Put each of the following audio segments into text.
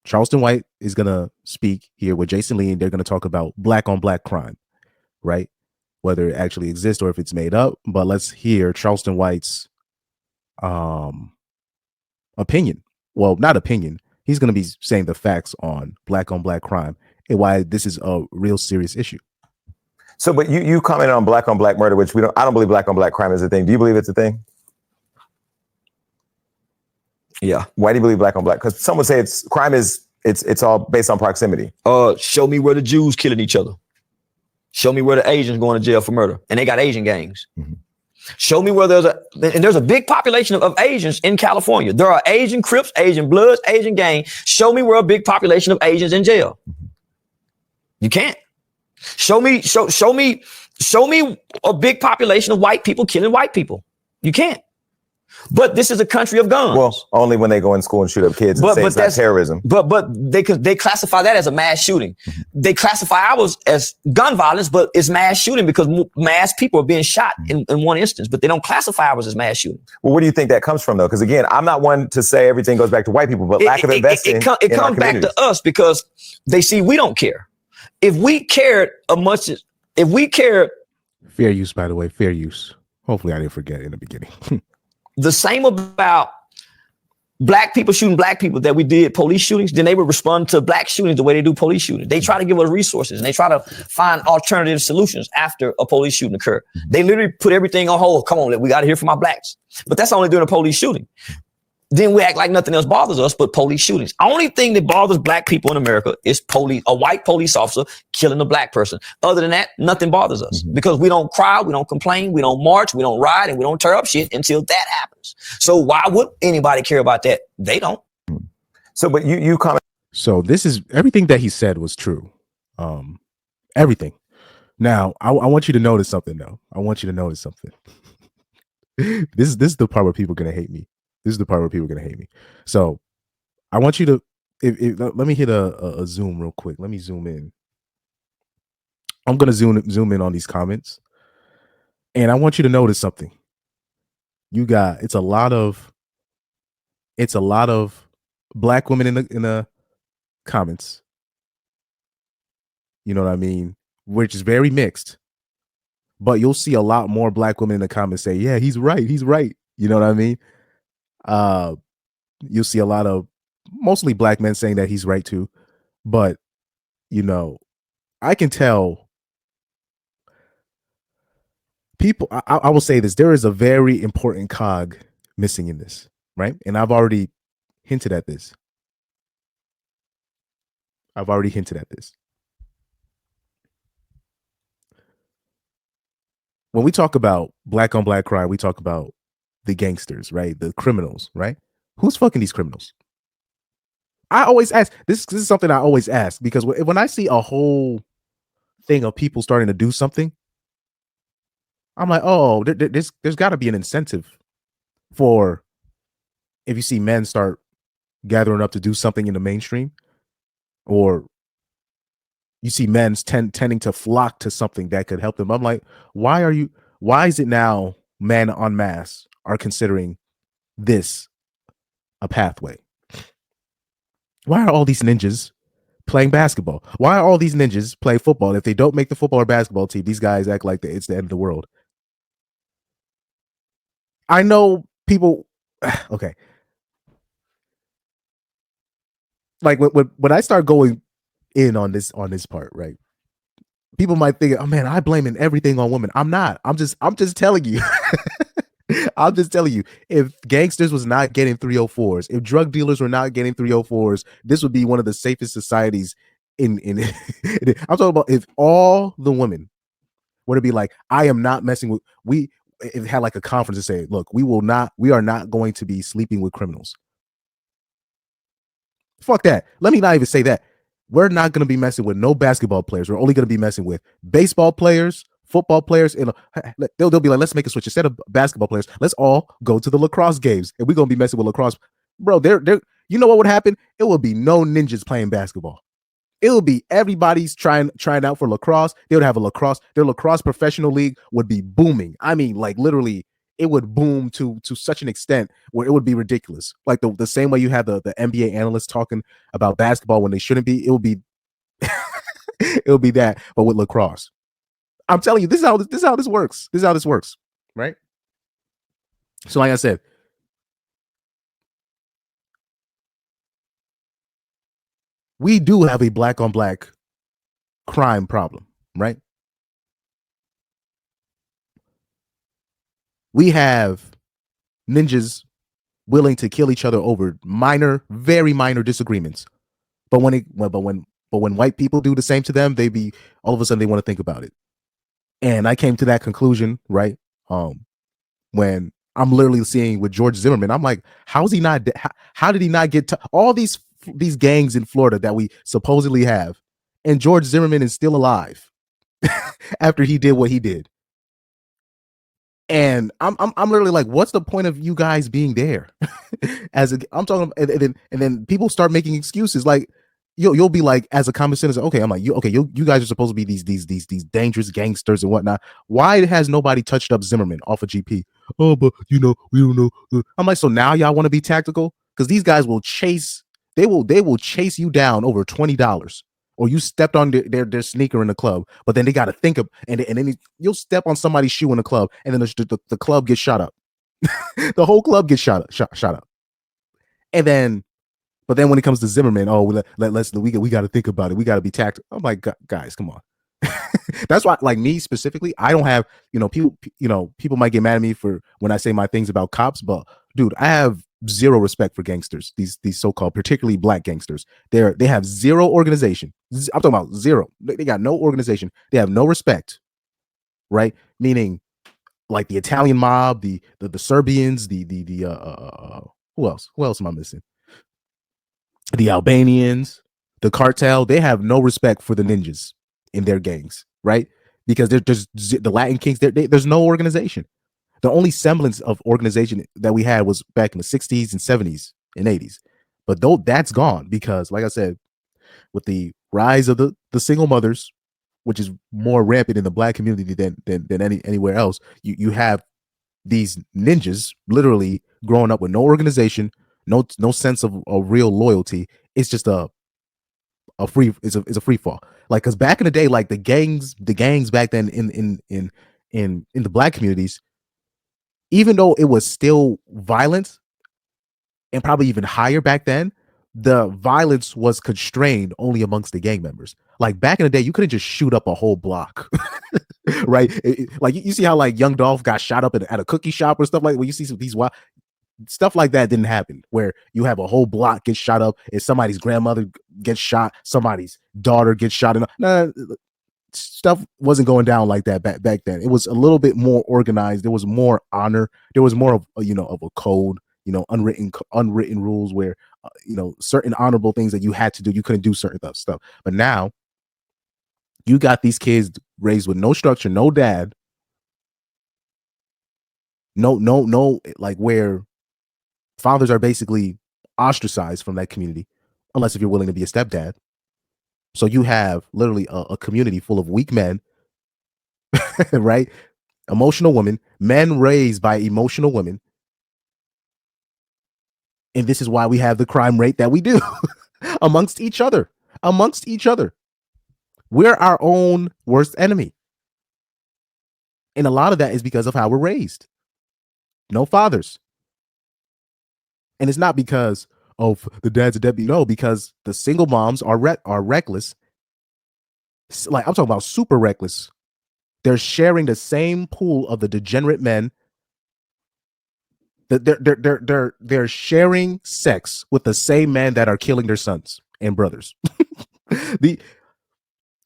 Charleston White is gonna speak here with Jason Lee, and they're gonna talk about black on black crime, right? Whether it actually exists or if it's made up. But let's hear Charleston White's opinion. Well, not opinion. He's gonna be saying the facts on black crime and why this is a real serious issue. So, but you commented on black murder, which I don't believe black on black crime is a thing. Do you believe it's a thing? Yeah. Why do you believe black on black? Because some would say it's all based on proximity. Show me where the Jews killing each other. Show me where the Asians going to jail for murder, and they got Asian gangs. Mm-hmm. Show me where there's a big population of Asians in California. There are Asian Crips, Asian Bloods, Asian gang. Show me where a big population of Asians in jail. Mm-hmm. You can't. Show me a big population of white people killing white people. You can't. But this is a country of guns. Well, only when they go in school and shoot up kids and say it's not terrorism. But they classify that as a mass shooting. Mm-hmm. They classify ours as gun violence, but it's mass shooting because mass people are being shot in one instance. But they don't classify ours as mass shooting. Well, where do you think that comes from, though? Because again, I'm not one to say everything goes back to white people, but lack of investing. It comes back to us because they see we don't care. If we cared fair use, by the way, fair use. Hopefully, I didn't forget in the beginning. The same about black people shooting black people that we did police shootings, then they would respond to black shootings the way they do police shootings. They try to give us resources and they try to find alternative solutions after a police shooting occurred. They literally put everything on hold. Come on, we got to hear from our blacks. But that's only during a police shooting. Then we act like nothing else bothers us but police shootings. Only thing that bothers black people in America is a white police officer killing a black person. Other than that, nothing bothers us because we don't cry, we don't complain, we don't march, we don't ride, and we don't tear up shit until that happens. So why would anybody care about that? They don't. So, but you comment. So this is everything that he said was true. Everything. Now, I want you to notice something, though. I want you to notice something. This is the part where people are going to hate me. This is the part where people are going to hate me. So I want you to, let me hit a zoom real quick. Let me zoom in. I'm going to zoom in on these comments. And I want you to notice something. It's a lot of black women in the comments. You know what I mean? Which is very mixed. But you'll see a lot more black women in the comments say, yeah, he's right. He's right. You know what I mean? You'll see a lot of mostly black men saying that he's right too, but I can tell people. I will say this: there is a very important cog missing in this, right? And I've already hinted at this. When we talk about black on black crime, we talk about the gangsters, right? The criminals, right? Who's fucking these criminals? I always ask, this is something I always ask, because when I see a whole thing of people starting to do something, I'm like, oh, there's got to be an incentive for if you see men start gathering up to do something in the mainstream, or you see men tending to flock to something that could help them. I'm like, why is it now men en masse are considering this a pathway? Why are all these ninjas playing basketball? Why are all these ninjas playing football? If they don't make the football or basketball team, these guys act like it's the end of the world. I know people. Okay. Like when I start going in on this part, right? People might think, oh man, I'm blaming everything on women. I'm not. I'm just telling you. I'm just telling you, if gangsters was not getting 304s, if drug dealers were not getting 304s, this would be one of the safest societies in I'm talking about if all the women were to be like, I am not messing with, it had like a conference to say, look, we are not going to be sleeping with criminals. Fuck that. Let me not even say that. We're not going to be messing with no basketball players. We're only going to be messing with baseball players, football players, and they'll be like, let's make a switch. Instead of basketball players, let's all go to the lacrosse games, and we're gonna be messing with lacrosse, bro. You know what would happen? It would be no ninjas playing basketball. It would be everybody's trying out for lacrosse. They would have their lacrosse professional league would be booming. I mean, like literally, it would boom to such an extent where it would be ridiculous. Like the same way you have the NBA analysts talking about basketball when they shouldn't be, it would be it would be that, but with lacrosse. I'm telling you, this is how this works. This is how this works, right? So, like I said, we do have a black on black crime problem, right? We have ninjas willing to kill each other over minor, very minor disagreements. But when white people do the same to them, they be all of a sudden they want to think about it. And I came to that conclusion, right? When I'm literally seeing with George Zimmerman, I'm like, how's he not? How did he not get to all these gangs in Florida that we supposedly have, and George Zimmerman is still alive after he did what he did? And I'm literally like, what's the point of you guys being there? I'm talking, and then people start making excuses. Like you'll be like, as a common citizen, okay, I'm like, you guys are supposed to be these dangerous gangsters and whatnot. Why has nobody touched up Zimmerman off of GP? Oh, but we don't know. I'm like, so now y'all want to be tactical? Because these guys will chase, they will chase you down over $20. Or you stepped on their sneaker in the club, but then they got to think of, and then you'll step on somebody's shoe in the club, and then the club gets shot up. The whole club gets shot up. And then, but then when it comes to Zimmerman, oh, we got to think about it. We got to be tactical. I'm like, guys, come on. That's why, like me specifically, I don't have, people might get mad at me for when I say my things about cops, but dude, I have zero respect for gangsters. These so-called, particularly black gangsters. They have zero organization. I'm talking about zero. They got no organization. They have no respect, right? Meaning, like the Italian mob, the Serbians, the who else? Who else am I missing? The Albanians, the cartel. They have no respect for the ninjas in their gangs, right? Because there's the Latin Kings. There's no organization. The only semblance of organization that we had was back in the 60s and 70s and 80s. But though that's gone because, like I said, with the rise of the single mothers, which is more rampant in the black community than anywhere else, you have these ninjas literally growing up with no organization, no sense of real loyalty. It's just a free fall. Like, because back in the day, like the gangs back then in the black communities, even though it was still violent and probably even higher back then, the violence was constrained only amongst the gang members. Like back in the day, you couldn't just shoot up a whole block, right? Like you see how like Young Dolph got shot up at a cookie shop or stuff like. When you see these wild stuff like that didn't happen, where you have a whole block get shot up, and somebody's grandmother gets shot, somebody's daughter gets shot. No, stuff wasn't going down like that back then. It was a little bit more organized. There was more honor. There was more of of a code, unwritten rules where certain honorable things that you had to do, you couldn't do certain stuff. But now you got these kids raised with no structure, no dad, no, like where fathers are basically ostracized from that community, unless if you're willing to be a stepdad. So you have literally a community full of weak men, right? Emotional women, men raised by emotional women. And this is why we have the crime rate that we do amongst each other. We're our own worst enemy. And a lot of that is because of how we're raised. No fathers. And it's not because, oh, the dad's a deadbeat. No, because the single moms are reckless. Like, I'm talking about super reckless. They're sharing the same pool of the degenerate men. They're sharing sex with the same men that are killing their sons and brothers.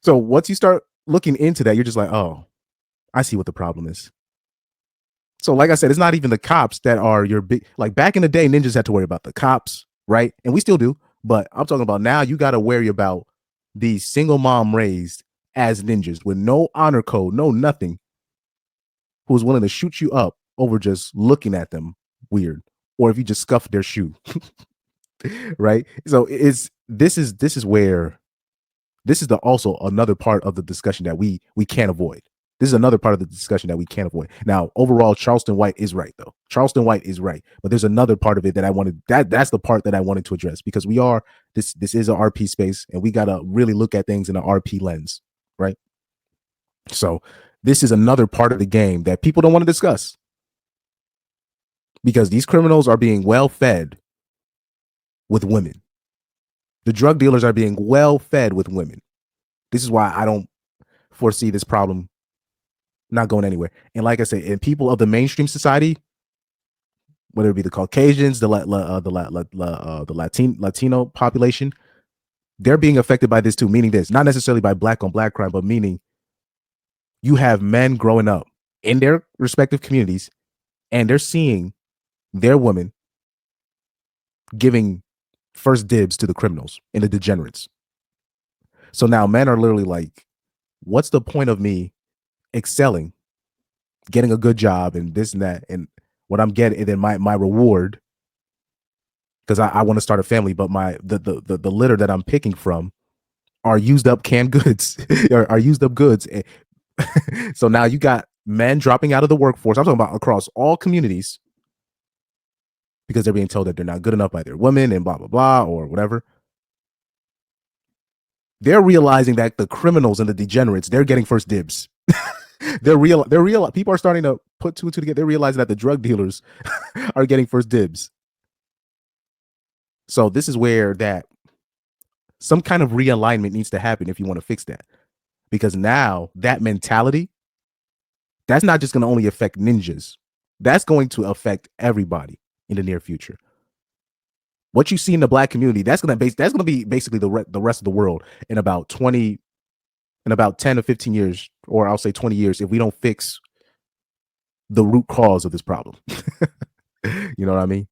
So once you start looking into that, you're just like, oh, I see what the problem is. So like I said, it's not even the cops that are your big, like back in the day, ninjas had to worry about the cops, right? And we still do, but I'm talking about now you got to worry about these single mom raised as ninjas with no honor code, no nothing, who's willing to shoot you up over just looking at them weird, or if you just scuff their shoe. Right? So this is also another part of the discussion that we can't avoid. This is another part of the discussion that we can't avoid. Now, overall, Charleston White is right, though. Charleston White is right, but there's another part of it that I wanted. That's the part that I wanted to address, because we are this is an RP space, and we gotta really look at things in an RP lens, right? So this is another part of the game that people don't want to discuss, because these criminals are being well fed with women. The drug dealers are being well fed with women. This is why I don't foresee this problem not going anywhere. And like I say, in people of the mainstream society, whether it be the Caucasians, the Latino population, they're being affected by this too. Meaning this, not necessarily by black on black crime, but meaning you have men growing up in their respective communities, and they're seeing their women giving first dibs to the criminals and the degenerates. So now men are literally like, what's the point of me excelling, getting a good job and this and that, and what I'm getting, and then my reward, because I want to start a family, but the litter that I'm picking from are used up canned goods, are used up goods. So now you got men dropping out of the workforce. I'm talking about across all communities, because they're being told that they're not good enough by their women and blah blah blah or whatever. They're realizing that the criminals and the degenerates, they're getting first dibs. They're real. People are starting to put two and two together. They're realizing that the drug dealers are getting first dibs. So this is where that some kind of realignment needs to happen if you want to fix that, because now that mentality, that's not just going to only affect ninjas. That's going to affect everybody in the near future. What you see in the black community, that's going to be basically the rest of the world in about 10 to 15 years, or I'll say 20 years, if we don't fix the root cause of this problem. You know what I mean?